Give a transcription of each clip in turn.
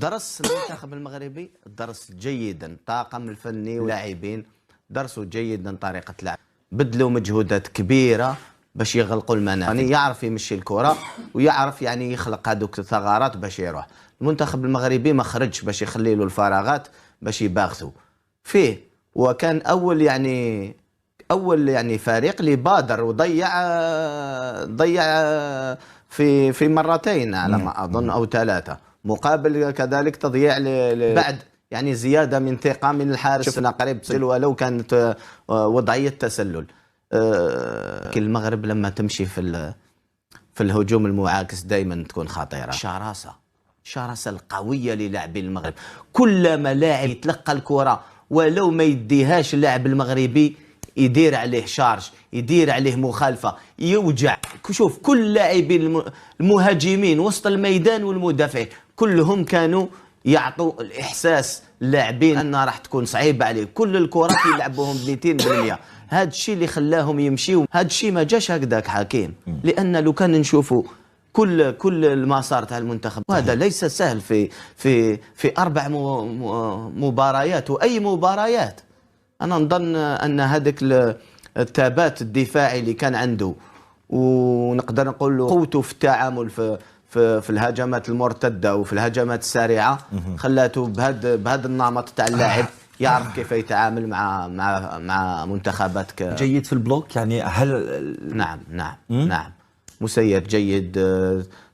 درس المنتخب المغربي درس جيدا، الطاقم الفني واللاعبين درسوا جيدا طريقة اللعب، بذلوا مجهودات كبيرة باش يغلقوا المنافذ، يعني يعرف يمشي الكرة ويعرف يعني يخلق هذوك الثغرات باش يروح. المنتخب المغربي ما خرجش باش يخلي له الفراغات باش يباغتوا فيه، وكان اول فريق اللي بادر وضيع في مرتين على ما اظن او ثلاثه، مقابل كذلك تضييع بعد يعني زياده من ثقه من الحارس، شفنا قريب تسلل ولو كانت وضعيه تسلل. المغرب لما تمشي في الهجوم المعاكس دائما تكون خطيره. الشراسه القويه للاعبين المغرب، كلما لاعب يتلقى الكره ولو ما يديهاش اللاعب المغربي يدير عليه شارج، يدير عليه مخالفه، يوجع. شوف كل لاعبين المهاجمين وسط الميدان والمدافعين كلهم كانوا يعطوا الاحساس اللاعبين ان راح تكون صعيبه عليه، كل الكرات يلعبوهم ب 200%. هذا الشيء اللي خلاهم يمشيوا، هذا الشيء ما جاش هكذاك حكيم، لان لو كان نشوفوا كل المسار تاع المنتخب، وهذا ليس سهل في 4 مباريات واي مباريات. انا نظن ان هذاك الثبات الدفاعي اللي كان عنده، ونقدر نقول له قوته في التعامل في الهجمات المرتده وفي الهجمات السريعه، خلاته بهذا النمط تاع اللاعب يعرف كيف يتعامل مع منتخبات جيد في البلوك. يعني هل نعم مسير جيد،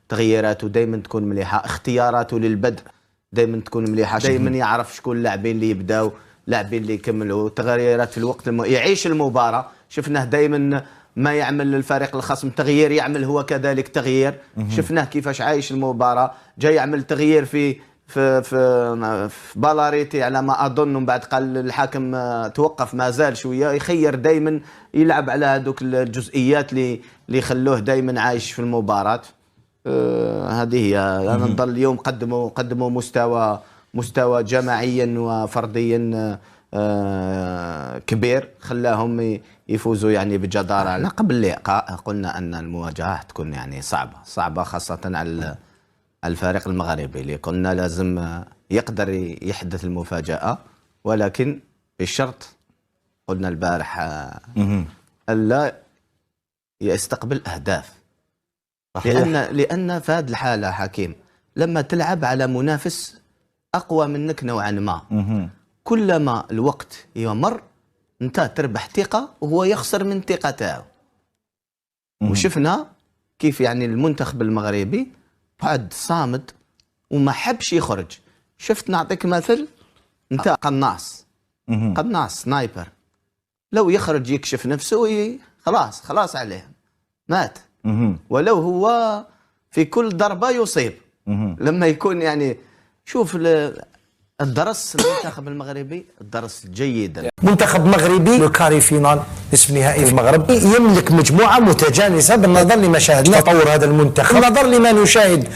تغييراته دائما تكون مليحه، اختياراته للبدء دائما تكون مليحه، دائما يعرف شكون اللاعبين اللي يبداو، لاعبين اللي يكملوا، تغييرات في الوقت يعيش المباراه. شفناه دائما ما يعمل الفريق الخصم تغيير يعمل هو كذلك تغيير، شفناه كيفاش عايش المباراه، جاي يعمل تغيير في بالاريتي على ما اظن، من بعد قال الحاكم توقف ما زال شويه، يخير دائما يلعب على هذوك الجزئيات اللي يخلوه دائما عايش في المباراه. هذه هي. انا نظن اليوم قدموا مستوى جماعيا وفرديا كبير، خلاهم يفوزوا يعني بجدارة. قبل اللقاء قلنا أن المواجهة تكون يعني صعبة خاصة على الفريق المغربي، اللي قلنا لازم يقدر يحدث المفاجأة، ولكن بشرط قلنا البارح ألا يستقبل أهداف، لأن في هذه الحالة حكيم لما تلعب على منافس أقوى منك نوعا ما، كلما الوقت يمر انت تربح ثقة وهو يخسر من ثقة تاعو. وشفنا كيف يعني المنتخب المغربي قعد صامد وما حبش يخرج. شفت نعطيك مثل، انت قناص سنايبر، لو يخرج يكشف نفسه خلاص عليه مات، ولو هو في كل ضربة يصيب. لما يكون يعني شوف الدرس المنتخب المغربي درس جيدا. منتخب مغربي لوكاري فينال نصف نهائي في المغرب، يملك مجموعه متجانسه بالنظر لما شاهدنا تطور هذا المنتخب، بالنظر لما نشاهد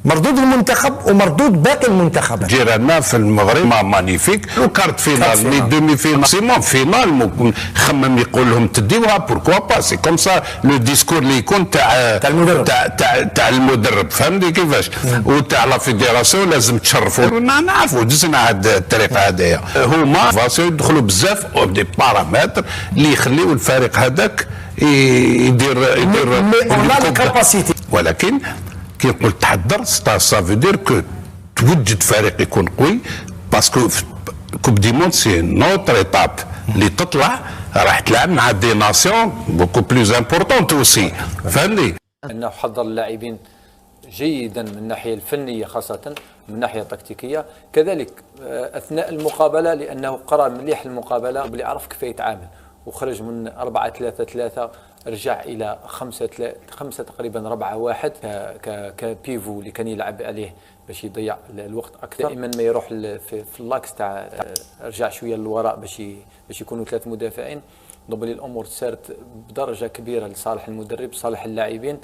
مردود المنتخب ومردود باقي المنتخبات. جيراننا في المغرب مانيفيك، وكارت فينال مي دومي فينال ماكسيموم فينال ممكن خمم يقول لهم تديوها بوركوا با، سي كوم سا لو ديسكور اللي يكون تاع المدرب فهمتي كيفاش، وتاع لا فيدراسيون لازم تشرفوا. نعرفوا دزنا هذه الطريقه هذيا، هما فاسيو يدخلوا بزاف دي بارامتر اللي يخليوا الفريق هذاك يدير ولكن كي نقول تحضر سا فو دير كو توجد فريق يكون قوي، باسكو كوب دي موند سي نوتر ايتاب اللي تطلع راح تلعب مع دي ناسيون بوكو بلوز امبورطونت اوسي فهمني. انه حضر اللاعبين جيدا من الناحيه الفنيه خاصه، من الناحيه التكتيكيه كذلك اثناء المقابله، لانه قرا مليح المقابله بلي عرف كيف يتعامل، وخرج من 4-3-3 رجع الى 5 تقريبا 4-1 كبيفو اللي كان يلعب عليه باش يضيع الوقت اكثر. دائما ما يروح في اللاكس تاع رجع شويه للوراء باش يكونوا 3 مدافعين. ضمن الامور سارت بدرجه كبيره لصالح المدرب، صالح اللاعبين.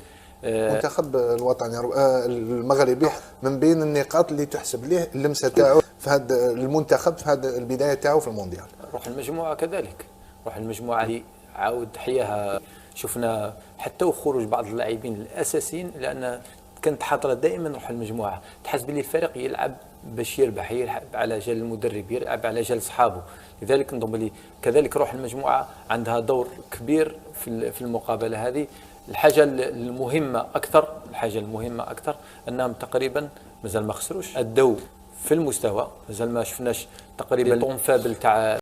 المنتخب الوطني المغربي من بين النقاط اللي تحسب ليه اللمسه تاعو في هذا المنتخب، في هذا البدايه تاعو في المونديال. روح المجموعه كذلك، روح المجموعه اللي عاود حياها، شفنا حتى وخروج بعض اللاعبين الاساسيين، لان كانت حاضره دائما روح المجموعه، تحس باللي الفريق يلعب باش يربح على جال المدرب، يلعب على جال صحابه. لذلك نظن لي كذلك روح المجموعه عندها دور كبير في المقابله هذه. الحاجه المهمه اكثر انهم تقريبا مازال ما خسروش، ادوا في المستوى، مازال ما شفناش تقريبا الطونفابل تاع